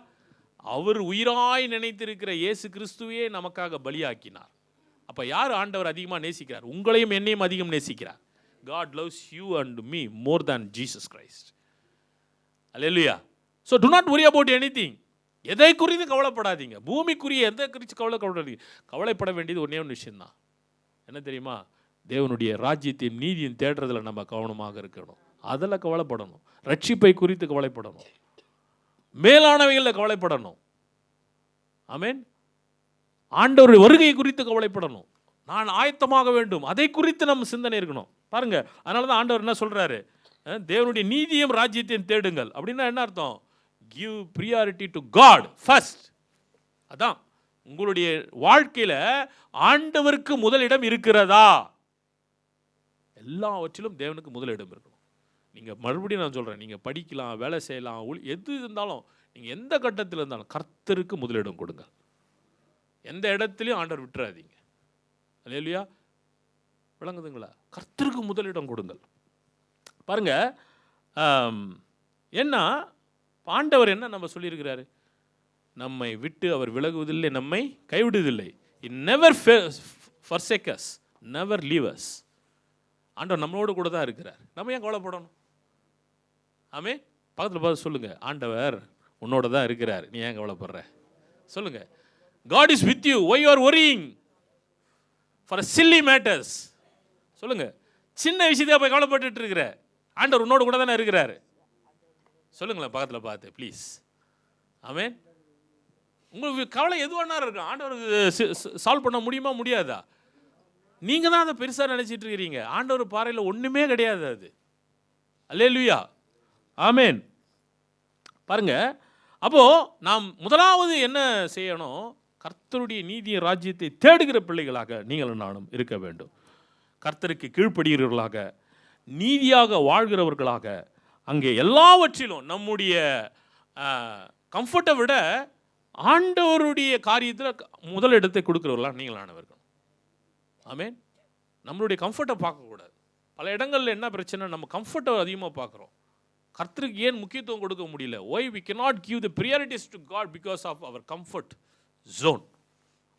அவர் உயிராய் நினைத்திருக்கிற இயேசு கிறிஸ்துவையே நமக்காக பலியாக்கினார். அப்ப யார் ஆண்டவர் அதிகமாக நேசிக்கிறார்? உங்களையும் என்னையும் அதிகம் நேசிக்கிறார். God loves you and me more than Jesus Christ. Hallelujah. So do not worry about anything. எதை குறித்து கவலைப்படாதீங்க. பூமிக்குரிய எதை குறித்து கவலைப்படாதீங்க. கவலைப்பட வேண்டியது ஒன்றே ஒன்று விஷயம்தான். என்ன தெரியுமா? தேவனுடைய ராஜ்யத்தையும் நீதியும் தேடுறதுல நம்ம கவனமாக இருக்கணும். அதில் கவலைப்படணும். ரட்சிப்பை குறித்து கவலைப்படணும். மேலானவைகளில் கவலைப்படணும். ஆமென். ஆண்டவருடைய வருகை குறித்து கவலைப்படணும். நான் ஆயத்தமாக வேண்டும், அதை குறித்து நம்ம சிந்தனை இருக்கணும். பாருங்க, அதனால தான் ஆண்டவர் என்ன சொல்றாரு? தேவனுடைய நீதியும் ராஜ்யத்தையும் தேடுங்கள். அப்படின்னா என்ன அர்த்தம்? Give priority to God first. அதான் உங்களுடைய வாழ்க்கையில ஆண்டவருக்கு முதலிடம் இருக்கிறதா? எல்லாவற்றிலும் தேவனுக்கு முதலிடம் இருக்கணும். நீங்கள் மறுபடியும் நான் சொல்கிறேன், நீங்கள் படிக்கலாம், வேலை செய்யலாம், எது இருந்தாலும் நீங்கள் எந்த கட்டத்தில் இருந்தாலும் கர்த்தருக்கு முதலிடம் கொடுங்க. எந்த இடத்துலையும் ஆண்டவர் விட்டுறாதீங்க. அல்லேலூயா. விளங்குதுங்களா? கர்த்தருக்கு முதலிடம் கொடுங்கள். பாருங்க, என்ன ஆண்டவர் என்ன நம்ம சொல்லியிருக்கிறாரு? நம்மை விட்டு அவர் விலகுவதில்லை, நம்மை கைவிடுவதில்லை. He never forsake us, never leave us. ஆண்டவர் நம்மளோடு கூட தான் இருக்கிறார். நம்ம ஏன் கவலைப்படணும்? ஆமே. பக்கத்தில் பார்த்து சொல்லுங்க, ஆண்டவர் உன்னோட தான் இருக்கிறார், நீ ஏன் கவலைப்படுற? சொல்லுங்க. God is with you. Why you are worrying for silly matters? சொல்லுங்க. சின்ன விஷயத்தை போய் கவலைப்பட்டுட்டு இருக்கிற, ஆண்டவர் உன்னோட கூட தானே இருக்கிறாரு. சொல்லுங்களேன் பக்கத்தில் பார்த்து ப்ளீஸ். ஆமென். உங்களுக்கு கவலை எதுவானா இருக்கும், ஆண்டவருக்கு சால்வ் பண்ண முடியுமா முடியாதா? நீங்கள் தான் அதை பெருசாக நினச்சிட்டு இருக்கிறீங்க. ஆண்டவர் பாறையில் ஒன்றுமே கிடையாது அது. அல்லேலூயா. ஆமென். பாருங்க, அப்போது நாம் முதலாவது என்ன செய்யணும்? கர்த்தருடைய நீதிய ராஜ்யத்தை தேடுகிற பிள்ளைகளாக நீங்களும் நானும் இருக்க வேண்டும். கர்த்தருக்கு கீழ்ப்படுகிறவர்களாக, நீதியாக வாழ்கிறவர்களாக, அங்கே எல்லாவற்றிலும் நம்முடைய கம்ஃபர்ட்டை விட ஆண்டவருடைய காரியத்தில் முதலிடத்தை கொடுக்குறவர்களாக நீங்களானவர்கள். ஆமென். நம்மளுடைய கம்ஃபர்ட்டை பார்க்கக்கூடாது. பல இடங்களில் என்ன பிரச்சனை? நம்ம கம்ஃபர்ட்டை அதிகமாக பார்க்குறோம். கர்த்தருக்கு ஏன் முக்கியத்துவம் கொடுக்க முடியல? Why we cannot give the priorities to God because of our comfort zone.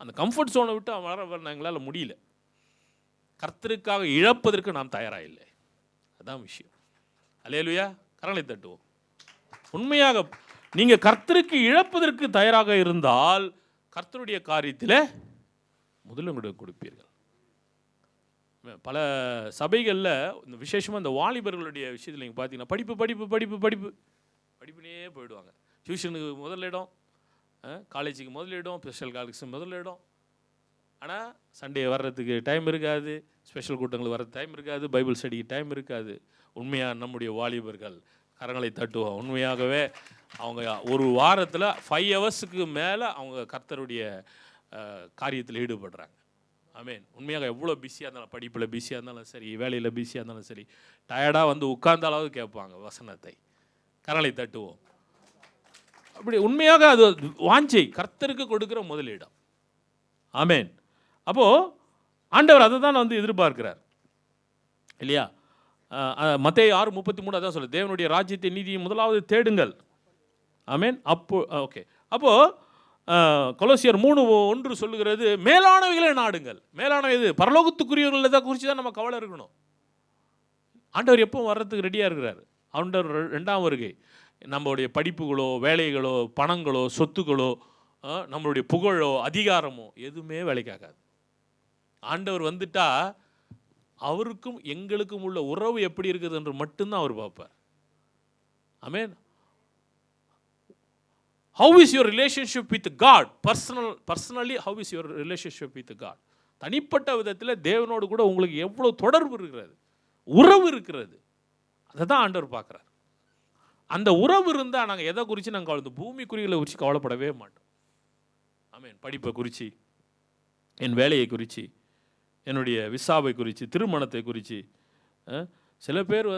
அந்த கம்ஃபர்ட் ஜோனை விட்டு வர எங்களால் முடியல. கர்த்தருக்காக இழப்பதற்கு நாம் தயாராக இல்லை. அதான் விஷயம். அல்லேலூயா. கரங்களை தட்டுவோம். உண்மையாக நீங்கள் கர்த்தருக்கு இழப்பதற்கு தயாராக இருந்தால் கர்த்தருடைய காரியத்தில் முதலிடம் கொடுப்பீர்கள். பல சபைகளில் இந்த விசேஷமாக இந்த வாலிபர்களுடைய விஷயத்தில் நீங்கள் பார்த்தீங்கன்னா படிப்பு படிப்பு படிப்பு படிப்பு படிப்புனே போயிடுவாங்க. டியூஷனுக்கு முதலிடம், காலேஜுக்கு முதலிடம், ஸ்பெஷல் காலேஜுக்கு முதலிடம். ஆனால் சண்டே வர்றதுக்கு டைம் இருக்காது, ஸ்பெஷல் கூட்டங்களுக்கு வர்றது டைம் இருக்காது, பைபிள் ஸ்டடிக்கு டைம் இருக்காது. உண்மையாக நம்முடைய வாலிபர்கள் கரங்களை தட்டுவோம். உண்மையாகவே அவங்க ஒரு வாரத்தில் 5 ஹவர்ஸுக்கு மேலே அவங்க கர்த்தருடைய காரியத்தில் ஈடுபடுறாங்க. ஆமென். உண்மையாக எவ்வளோ பிஸியாக இருந்தாலும், படிப்பில் பிஸியாக இருந்தாலும் சரி, வேலையில் பிஸியாக இருந்தாலும் சரி, டயர்டாக வந்து உட்கார்ந்தாலாவது கேட்பாங்க வசனத்தை. கரங்களை தட்டுவோம். அப்படி உண்மையாக அது வாஞ்சை, கர்த்தருக்கு கொடுக்குற முதலிடம். ஆமென். அப்போது ஆண்டவர் அதை தான் வந்து எதிர்பார்க்கிறார் இல்லையா? மத்தேயு 6:33 அதான் சொல்லுது, தேவனுடைய ராஜ்யத்தை நீதியை முதலாவது தேடுங்கள். ஆமென். அப்போ ஓகே. அப்போது கொலோசியர் 3:1 சொல்லுகிறது, மேலானவைகளை நாடுங்கள். மேலானவை எது? பரலோகத்துக்குரியவர்கள் இதை குறித்து தான் நம்ம கவலை இருக்கணும். ஆண்டவர் எப்போ வர்றதுக்கு ரெடியாக இருக்கிறார். ஆண்டவர் 2ஆம் வருகை. நம்மளுடைய படிப்புகளோ, வேலைகளோ, பணங்களோ, சொத்துக்களோ, நம்மளுடைய புகழோ, அதிகாரமோ எதுவுமே வேலைக்காகாது. ஆண்டவர் வந்துட்டா அவருக்கும் எங்களுக்கும் உள்ள உறவு எப்படி இருக்குது என்று மட்டும்தான் அவர் பார்ப்பார். ஆமென். How is your relationship with God? Personally, how is your relationship with God? தனிப்பட்ட விதத்தில் தேவனோடு கூட உங்களுக்கு எவ்வளோ தொடர்பு இருக்கிறது, உறவு இருக்கிறது, அதை தான் ஆண்டவர் பார்க்குறார். அந்த உறவு இருந்தால் நாங்கள் எதை குறித்து நாங்கள் கவலை, பூமிக்குறிகளை குறித்து கவலைப்படவே மாட்டோம். ஆமென். படிப்பை குறித்து, என் வேலையை குறித்து, என்னுடைய விசாவை குறித்து, திருமணத்தை குறித்து. சில பேர்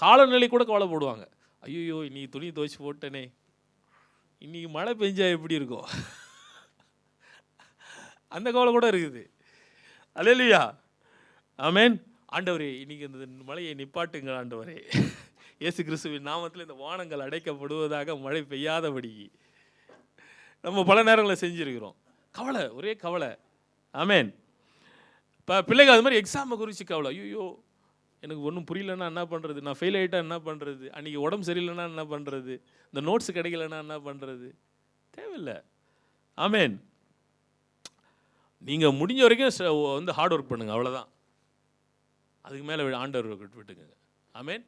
காலநிலை கூட கவலைப்படுவாங்க. ஐயோ இன்னைக்கு துணி துவைச்சி போட்டேனே, இன்றைக்கி மழை பெஞ்சா எப்படி இருக்கும், அந்த கவலை கூட இருக்குது. அல்லேலூயா. ஆமென். ஆண்டவரே இன்னைக்கு இந்த மழையை நிப்பாட்டுங்க ஆண்டவரே, இயேசு கிறிஸ்துவின் நாமத்தில் இந்த வானங்கள் அடைக்கப்படுவதாக, மழை பெய்யாதபடி நம்ம பல நேரங்களில் செஞ்சுருக்கிறோம். கவலை, ஒரே கவலை. ஆமென். இப்போ பிள்ளைகள் அது மாதிரி எக்ஸாமை குறித்து கவலை. ஐயோ எனக்கு ஒன்றும் புரியலன்னா என்ன பண்ணுறது, நான் ஃபெயில் ஆகிட்டா என்ன பண்ணுறது, அன்றைக்கி உடம்பு சரியில்லைன்னா என்ன பண்ணுறது, இந்த நோட்ஸ் கிடைக்கலன்னா என்ன பண்ணுறது, தேவையில்லை. ஆமென். நீங்கள் முடிஞ்ச வரைக்கும் ஹார்ட் ஒர்க் பண்ணுங்கள், அவ்வளோதான். அதுக்கு மேலே ஆண்டவர் விட்டுங்க. ஆமென்.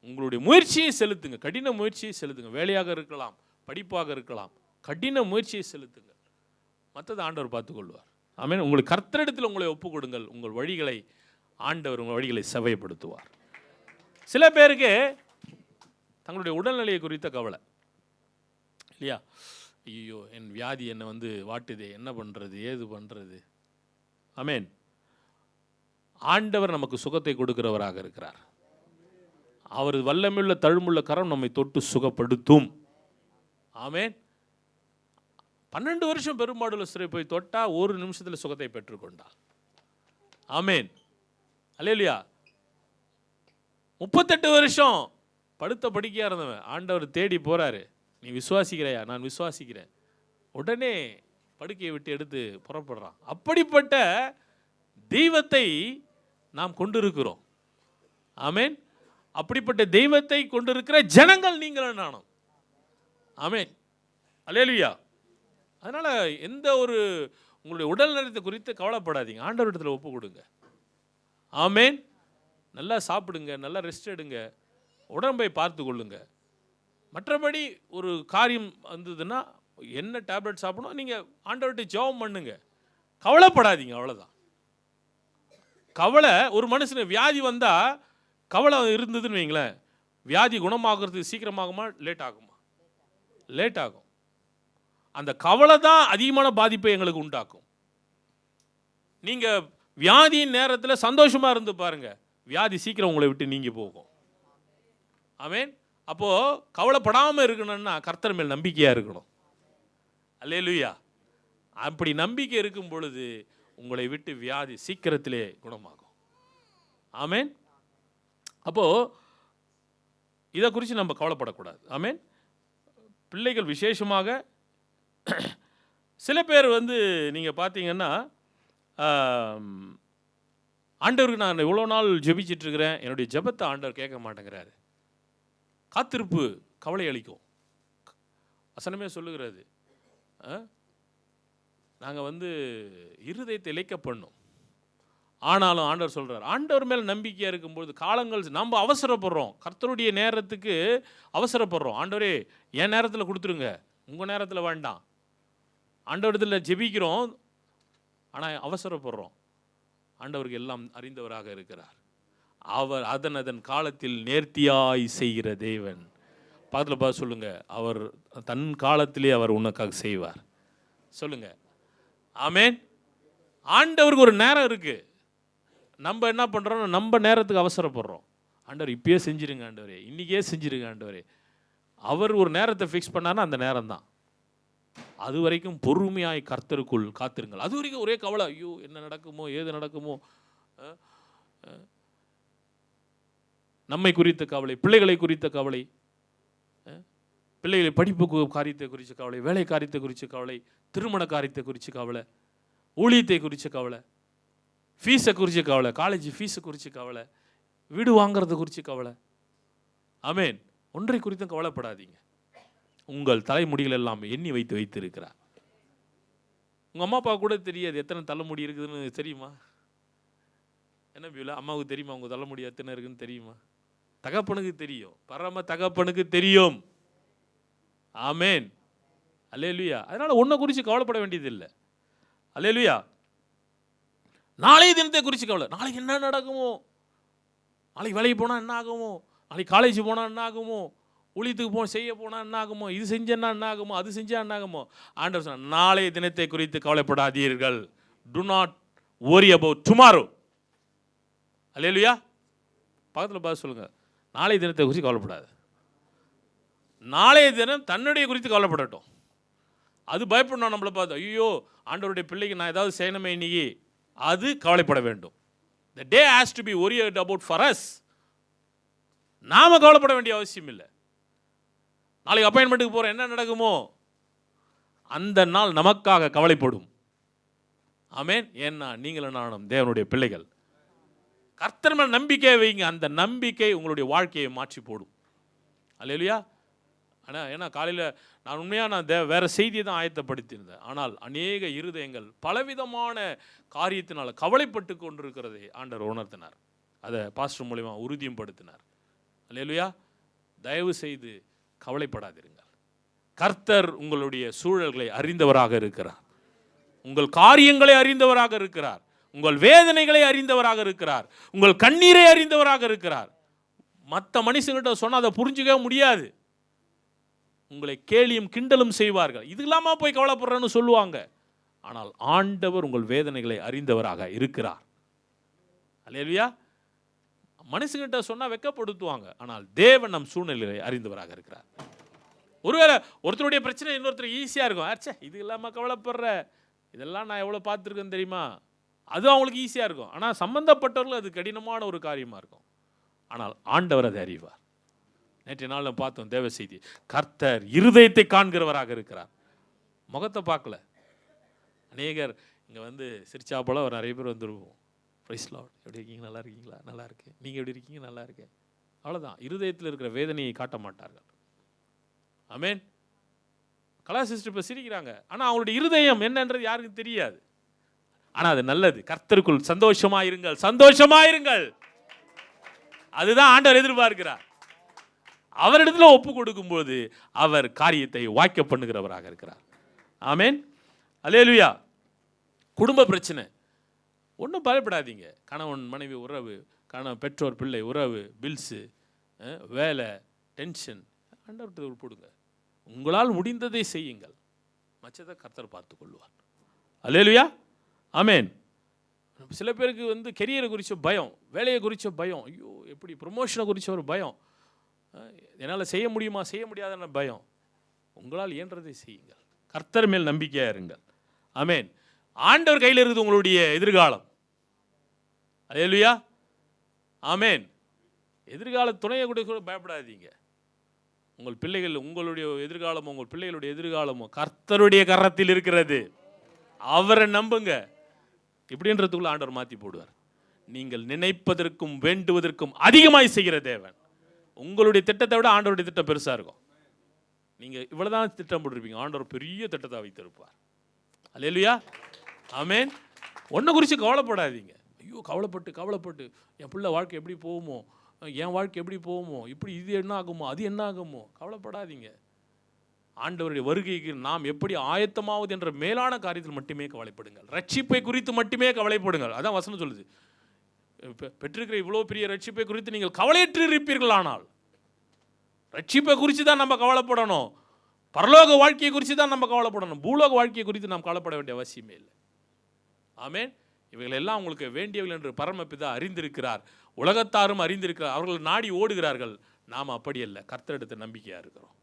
உங்களுடைய முயற்சியை செலுத்துங்க, கடின முயற்சியை செலுத்துங்க. வேலையாக இருக்கலாம், படிப்பாக இருக்கலாம், கடின முயற்சியை செலுத்துங்க. மற்றது ஆண்டவர் பார்த்துக்கொள்வார். ஆமென். உங்களுக்கு கர்த்தரிடத்தில் உங்களை ஒப்புக் கொடுங்கள், உங்கள் வழிகளை ஆண்டவர் உங்கள் வழிகளை செவைப்படுத்துவார். சில பேருக்கு தங்களுடைய உடல்நிலையை குறித்த கவலை இல்லையா? ஐயோ என் வியாதி என்னை வாட்டுதே, என்ன பண்ணுறது, ஏது பண்ணுறது. ஆமென். ஆண்டவர் நமக்கு சுகத்தை கொடுக்கிறவராக இருக்கிறார். அவர் வல்லமையுள்ள தழும்புள்ள கரம் நம்மை தொட்டு சுகப்படுத்தும். ஆமென். 12 வருஷம் பெரும்பாடுள்ள சிறை போய் தொட்டா 1 நிமிஷத்தில் சுகத்தை பெற்றுக்கொண்டார். ஆமென். அல்லேலூயா. 38 வருஷம் படுத்த படுக்கையாக இருந்தவன் ஆண்டவர் தேடி போகிறாரு. நீ விசுவாசிக்கிறையா? நான் விசுவாசிக்கிறேன். உடனே படுக்கையை விட்டு எடுத்து புறப்படுறான். அப்படிப்பட்ட தெய்வத்தை நாம் கொண்டிருக்கிறோம். ஆமென். அப்படிப்பட்ட தெய்வத்தை கொண்டிருக்கிற ஜனங்கள் நீங்களும் நானும். ஆமென். அல்லேலூயா. அதனால் எந்த ஒரு உங்களுடைய உடல் நலத்தை குறித்து கவலைப்படாதீங்க, ஆண்டவரிடத்தில் ஒப்பு கொடுங்க. ஆமென். நல்லா சாப்பிடுங்க, நல்லா ரெஸ்ட் எடுங்க, உடம்பை பார்த்து கொள்ளுங்க. மற்றபடி ஒரு காரியம் வந்ததுன்னா என்ன டேப்லெட் சாப்பிடணும், நீங்கள் ஆண்டவர்கிட்ட ஜெபம் பண்ணுங்க, கவலைப்படாதீங்க, அவ்வளோதான். கவலை, ஒரு மனுஷனுக்கு வியாதி வந்தால் கவலை இருந்ததுன்னு வைங்களேன், வியாதி குணமாகிறதுக்கு சீக்கிரமாகுமா லேட் ஆகுமா? லேட் ஆகும். அந்த கவலை தான் அதிகமான பாதிப்பை எங்களுக்கு உண்டாக்கும். நீங்கள் வியாதியின் நேரத்தில் சந்தோஷமாக இருந்து பாருங்க, வியாதி சீக்கிரம் உங்களை விட்டு நீங்கி போகும். ஆமென். அப்போது கவலைப்படாமல் இருக்கணும்னா கர்த்தர் மேல் நம்பிக்கையாக இருக்கணும். அல்லேலூயா. அப்படி நம்பிக்கை இருக்கும் பொழுது உங்களை விட்டு வியாதி சீக்கிரத்திலே குணமாகும். ஆமென். அப்போது இதை குறித்து நம்ம கவலைப்படக்கூடாது. ஆமென். பிள்ளைகள் விசேஷமாக சில பேர் நீங்கள் பார்த்தீங்கன்னா, ஆண்டவருக்கு நான் இவ்வளோ நாள் ஜெபிச்சிட்ருக்கிறேன், என்னுடைய ஜெபத்தை ஆண்டவர் கேட்க மாட்டேங்கிறாரு. காத்திருப்பு கவலை அளிக்கும். வசனமே சொல்லுகிறது, நாங்கள் இருதயத்தை இழைக்க பண்ணோம். ஆனாலும் ஆண்டவர் சொல்கிறார், ஆண்டவர் மேலே நம்பிக்கையாக இருக்கும்பொழுது காலங்கள் நம்ம அவசரப்படுறோம், கர்த்தருடைய நேரத்துக்கு அவசரப்படுறோம். ஆண்டவரே என் நேரத்தில் கொடுத்துருங்க, உங்கள் நேரத்தில் வேண்டாம். ஆண்டவரிடத்தில் ஜெபிக்கிறோம், ஆனால் அவசரப்படுறோம். ஆண்டவருக்கு எல்லாம் அறிந்தவராக இருக்கிறார். அவர் அதன் காலத்தில் நேர்த்தியாய் செய்கிற தேவன். பக்கத்தில் பார்த்து சொல்லுங்க, அவர் தன் காலத்திலே அவர் உனக்காக செய்வார். சொல்லுங்க. ஆமென். ஆண்டவருக்கு ஒரு நேரம் இருக்கு. நம்ம என்ன பண்ணுறோம், நம்ம நேரத்துக்கு அவசரப்படுறோம். ஆண்டவர் இப்பயே செஞ்சிருங்க ஆண்டவரே, இன்றைக்கே செஞ்சிருங்க ஆண்டவரே. அவர் ஒரு நேரத்தை ஃபிக்ஸ் பண்ணார்னா அந்த நேரம் தான். அது வரைக்கும் பொறுமையாய் கர்த்தருக்குள் காத்திருங்கள். அது வரைக்கும் ஒரே கவலை, ஐயோ என்ன நடக்குமோ, ஏது நடக்குமோ, நம்மை குறித்த கவலை, பிள்ளைகளை குறித்த கவலை. பிள்ளைகளை படிப்பு காரியத்தை குறித்து கவலை, வேலை காரியத்தை குறித்து கவலை, திருமண காரியத்தை குறித்து கவலை, ஊழியத்தை குறித்து கவலை, ஃபீஸை குறித்து கவலை, காலேஜ் ஃபீஸை குறித்து கவலை, வீடு வாங்குறதை குறித்து கவலை. ஆமென். ஒன்றை குறித்தும் கவலைப்படாதீங்க. உங்கள் தலைமுடிகள் எல்லாம் எண்ணி வைத்து இருக்கிறார். உங்கள் அம்மா அப்பா கூட தெரியாது எத்தனை தலைமுடி இருக்குதுன்னு தெரியுமா? என்ன பியூலா, அம்மாவுக்கு தெரியுமா உங்கள் தலைமுடி எத்தனை இருக்குன்னு தெரியுமா? தகப்பனுக்கு தெரியும், பரம தகப்பனுக்கு தெரியும். ஆமென். அல்லேலூயா. அதனால் ஒன்றை குறித்து கவலைப்பட வேண்டியதில்லை. அல்லேலூயா. நாளைய தினத்தை குறித்து கவலை, நாளைக்கு என்ன நடக்குமோ, நாளைக்கு வேலைக்கு போனால் என்ன ஆகுமோ, நாளைக்கு காலேஜ் போனால் என்ன ஆகுமோ, ஊழியத்துக்கு செய்ய போனால் என்ன ஆகுமோ, இது செஞ்சேன்னா என்ன ஆகுமோ, அது செஞ்சால் என்ன ஆகுமோ. ஆண்டவர் சொன்னார், நாளைய தினத்தை குறித்து கவலைப்படாதீர்கள். To not worry about tomorrow. அல்லேலூயா. பக்கத்தில் பார்த்து சொல்லுங்கள், நாளைய தினத்தை குறித்து கவலைப்படாது. நாளைய தினம் தன்னுடைய குறித்து கவலைப்படட்டும். அது பயப்படணும் நம்மளை பார்த்து, ஐயோ ஆண்டவருடைய பிள்ளைக்கு நான் ஏதாவது செய்யணுமே இன்னைக்கு, அது கவலைப்பட வேண்டும். The day has to be worried about for us. நாம கவலைப்பட வேண்டிய அவசியம் இல்லை. நாளைக்கு அப்பாயின்மெண்ட்டுக்கு போகிற என்ன நடக்குமோ அந்த நாள் நமக்காக கவலைப்படும். ஆமென். ஏன்னா நீங்களும் நானும் தேவனுடைய பிள்ளைகள். கர்த்தர் மேல் நம்பிக்கை வைங்க, அந்த நம்பிக்கை உங்களுடைய வாழ்க்கையை மாற்றி போடும். அல்லேலூயா. ஆனால் ஏன்னா காலையில் நான் வேறு செய்தியை தான் ஆயத்தப்படுத்தியிருந்தேன். ஆனால் அநேக இருதயங்கள் பலவிதமான காரியத்தினால் கவலைப்பட்டு கொண்டிருக்கிறதை ஆண்டவர் உணர்த்தினார். அதை பாஸ்டர் மூலமா உறுதியும் படுத்தினார். அல்லேலூயா. தயவு செய்து கவலைப்படாதிருங்கள். கர்த்தர் உங்களுடைய சூழல்களை அறிந்தவராக இருக்கிறார், உங்கள் காரியங்களை அறிந்தவராக இருக்கிறார், உங்கள் வேதனைகளை அறிந்தவராக இருக்கிறார், உங்கள் கண்ணீரை அறிந்தவராக இருக்கிறார். மற்ற மனுஷங்கிட்ட சொன்னால் அதை புரிஞ்சுக்கவே முடியாது. உங்களை கேலியும் கிண்டலும் செய்வார்கள். இது இல்லாமல் போய் கவலைப்படுறேன்னு சொல்லுவாங்க. ஆனால் ஆண்டவர் உங்கள் வேதனைகளை அறிந்தவராக இருக்கிறார். அல்லேலூயா. மனுஷங்கிட்ட சொன்னால் வெட்கப்படுத்துவாங்க. ஆனால் தேவன் நம் சூழ்நிலையை அறிந்தவராக இருக்கிறார். ஒருவேளை ஒருத்தருடைய பிரச்சனை இன்னொருத்தர் ஈஸியாக இருக்கும். ஆச்சே இது இல்லாமல் கவலைப்படுற, இதெல்லாம் நான் எவ்வளோ பார்த்துருக்கேன்னு தெரியுமா, அது அவங்களுக்கு ஈஸியாக இருக்கும். ஆனால் சம்பந்தப்பட்டவர்கள் அது கடினமான ஒரு காரியமாக இருக்கும். ஆனால் ஆண்டவர் அதை அறிவார். நேற்றைய நாளில் பார்த்தோம் தேவ செய்தி, கர்த்தர் இருதயத்தை காண்கிறவராக இருக்கிறார், முகத்தை பார்க்கல. அநேகர் இங்கே சிரிச்சா போல ஒரு நிறைய பேர் வந்துடுவோம். பிரைஸ் லார்ட், எப்படி இருக்கீங்க, நல்லா இருக்கீங்களா, நல்லா இருக்கு, நீங்கள் எப்படி இருக்கீங்க, நல்லா இருக்கேன், அவ்வளோதான். இருதயத்தில் இருக்கிற வேதனையை காட்ட மாட்டார்கள். ஆமென். கலாசிஸ்டர் இப்போ சிரிக்கிறாங்க, ஆனால் அவங்களுடைய இருதயம் என்னன்றது யாருக்கும் தெரியாது. ஆனால் அது நல்லது. கர்த்தருக்குள் சந்தோஷமாயிருங்கள், சந்தோஷமாயிருங்கள். அதுதான் ஆண்டவர் எதிர்பார்க்கிறார். அவரிடத்துல ஒப்பு கொடுக்கும்போது அவர் காரியத்தை வாய்க்க பண்ணுகிறவராக இருக்கிறார். ஆமென். அல்லேலூயா. குடும்ப பிரச்சனை ஒன்றும் பயப்படாதீங்க. கணவன் மனைவி உறவு, பெற்றோர் பிள்ளை உறவு, பில்ஸு, வேலை, டென்ஷன், ஆண்டவர்கிட்ட கொடுங்க. உங்களால் முடிந்ததை செய்யுங்கள், மற்றதை கர்த்தர் பார்த்து கொள்வார். அல்லேலூயா. ஆமென். சில பேருக்கு கெரியரை குறித்த பயம், வேலையை குறித்த பயம், ஐயோ எப்படி ப்ரொமோஷனை குறித்த ஒரு பயம், என்னால் செய்ய முடியுமா செய்ய முடியாதுன்னு பயம். உங்களால் இயன்றதை செய்யுங்கள், கர்த்தர் மேல் நம்பிக்கையாக இருங்கள். ஆமென். ஆண்டவர் கையில் இருக்குது உங்களுடைய எதிர்காலம். அல்லேலூயா. ஆமென். எதிர்கால துணையை கூட பயப்படாதீங்க. உங்கள் பிள்ளைகள், உங்களுடைய எதிர்காலமோ உங்கள் பிள்ளைகளுடைய எதிர்காலமோ கர்த்தருடைய கரத்தில் இருக்கிறது. அவரை நம்புங்க. இப்படின்றதுக்குள்ள ஆண்டவர் மாற்றி போடுவார். நீங்கள் நினைப்பதற்கும் வேண்டுவதற்கும் அதிகமாய் செய்கிற தேவன். உங்களுடைய திட்டத்தை விட ஆண்டவருடைய திட்டம் பெருசாக இருக்கும். நீங்கள் இவ்வளோதான் திட்டம் போட்டிருப்பீங்க, ஆண்டவர் பெரிய திட்டத்தை வைத்திருப்பார். அல்லேலூயா. ஆமென். ஒன்றை குறித்து கவலைப்படாதீங்க. ஐயோ கவலைப்பட்டு என் பிள்ளை வாழ்க்கை எப்படி போகுமோ, என் வாழ்க்கை எப்படி போகுமோ, இப்படி இது என்ன ஆகுமோ, அது என்ன ஆகுமோ, கவலைப்படாதீங்க. ஆண்டவருடைய வருகைக்கு நாம் எப்படி ஆயத்தமாவது என்ற மேலான காரியத்தில் மட்டுமே கவலைப்படுங்கள். ரட்சிப்பை குறித்து மட்டுமே கவலைப்படுங்கள். அதான் வசனம் சொல்லுது. பெற்றிருக்கிற இவ்வளோ பெரிய ரட்சிப்பை குறித்து நீங்கள் கவலையற்று இருப்பீர்கள். ஆனால் ரட்சிப்பை குறித்து தான் நம்ம கவலைப்படணும். பரலோக வாழ்க்கையை குறித்து தான் நம்ம கவலைப்படணும். பூலோக வாழ்க்கையை குறித்து நாம் கவலைப்பட வேண்டிய அவசியமே இல்லை. ஆமென். இவைகள் எல்லாம் உங்களுக்கு வேண்டியவர்கள் என்று பரமபிதா அறிந்திருக்கிறார், உலகத்தாரும் அறிந்திருக்கிறார். அவர்கள் நாடி ஓடுகிறார்கள். நாம் அப்படி அல்ல, கர்த்தரிடத்தை நம்பிக்கையாக இருக்கிறோம்.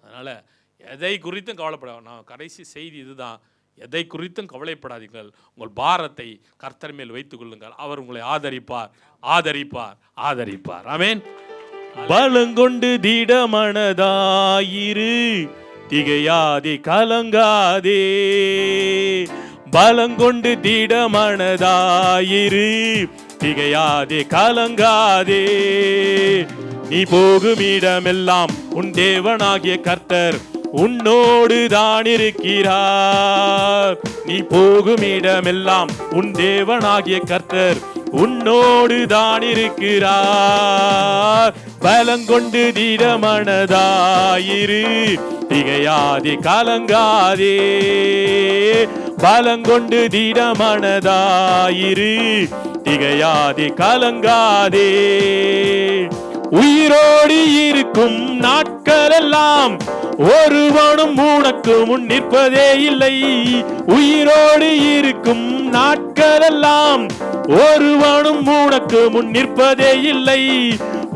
அதனால் எதை குறித்தும் கவலைப்பட, நான் கடைசி செய்தி இதுதான், எதை குறித்தும் கவலைப்படாதீர்கள். உங்கள் பாரத்தை கர்த்தர் மேல் வைத்துக் கொள்ளுங்கள். அவர் உங்களை ஆதரிப்பார், ஆதரிப்பார், ஆதரிப்பார். ஆமென். பலங்கொண்டு திடமனதாயிரு, திகையாதே கலங்காதே. பலங்கொண்டு திடமனதாயிரு, திகையாதே கலங்காதே. நீ போகும் இடமெல்லாம் உன் தேவனாகிய கர்த்தர் உன்னோடு தான் இருக்கிறார். நீ போகும் இடமெல்லாம் உன் தேவனாகிய கர்த்தர் உன்னோடு தான் இருக்கிறார். பலங்கொண்டு திடமனதாயிரு, திகையாதே கலங்காதே. பலங்கொண்டு திடமனதாயிரு, திகையாதே கலங்காதே. உயிரோடு இருக்கும் நாட்களெல்லாம் ஒருவனும் உனக்கு முன் நிற்பதே இல்லை. உயிரோடு இருக்கும் நாட்களெல்லாம் ஒருவனும் உனக்கு முன் நிற்பதே இல்லை.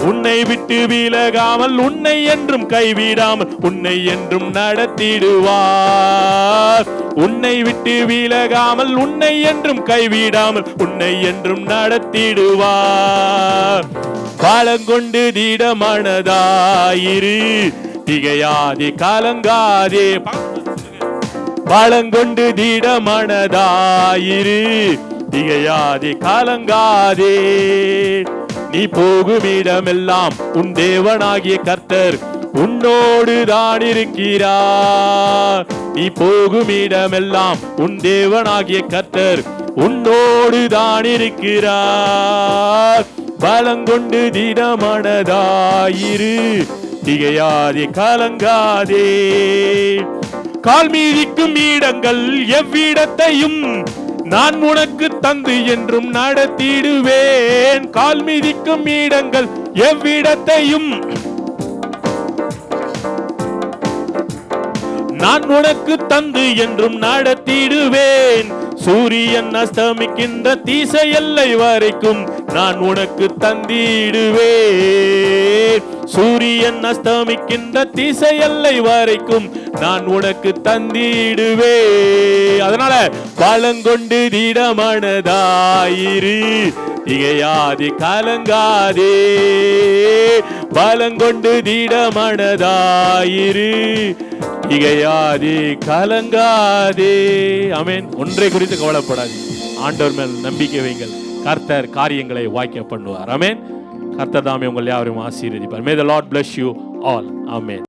உன்னை விட்டு விலகாமல், உன்னை என்றும் கைவிடாமல், உன்னை என்றும் நடத்திடுவார். உன்னை விட்டு விலகாமல், உன்னை என்றும் கைவிடாமல், உன்னை என்றும் நடத்திடுவார். பலங்கொண்டு திடமனதாயிரு, திகையாதே கலங்காதே. பலங்கொண்டு திடமனதாயிரு, திகையாதே கலங்காதே. நீ போகும் இடமெல்லாம் உன் தேவனாகிய கர்த்தர் உன்னோடு தான் இருக்கிறார். நீ போகும் இடமெல்லாம் உன் தேவனாகிய கர்த்தர் உன்னோடு தான் இருக்கிறார். பலங்கொண்டு திடமனதாயிரு, திகையாதே கலங்காதே. கால் மீதிக்கும் இடங்கள் எவ்விடத்தையும் நான் உனக்கு தந்து என்றும் நடத்திடுவேன். கால் மிதிக்கும் இடங்கள் எவ்விடத்தையும் நான் உனக்கு தந்து என்றும் நடத்திடுவேன். சூரியன் அஸ்தமிக்கின்ற திசை எல்லை வரைக்கும் நான் உனக்கு தந்திடுவேன். சூரியன் அஸ்தமிக்கின்ற திசை எல்லை வரைக்கும் நான் உனக்கு தந்திடுவேன். அதனால பலங்கொண்டு திடமனதாயிரு, திகையாதே கலங்காதே. பலங்கொண்டு திடமனதாயிரு, திகையாதே கலங்காதே. ஆமென். ஒன்றை குறித்து கவலைப்படாது, ஆண்டவர் மேல் நம்பிக்கை வைங்கள். கர்த்தர் காரியங்களை வாய்க்க பண்ணுவார். ஆமென். கர்த்தர் தாமே உங்கள் யாவரையும் ஆசீர்வதிப்பார். May the Lord bless you all. Amen.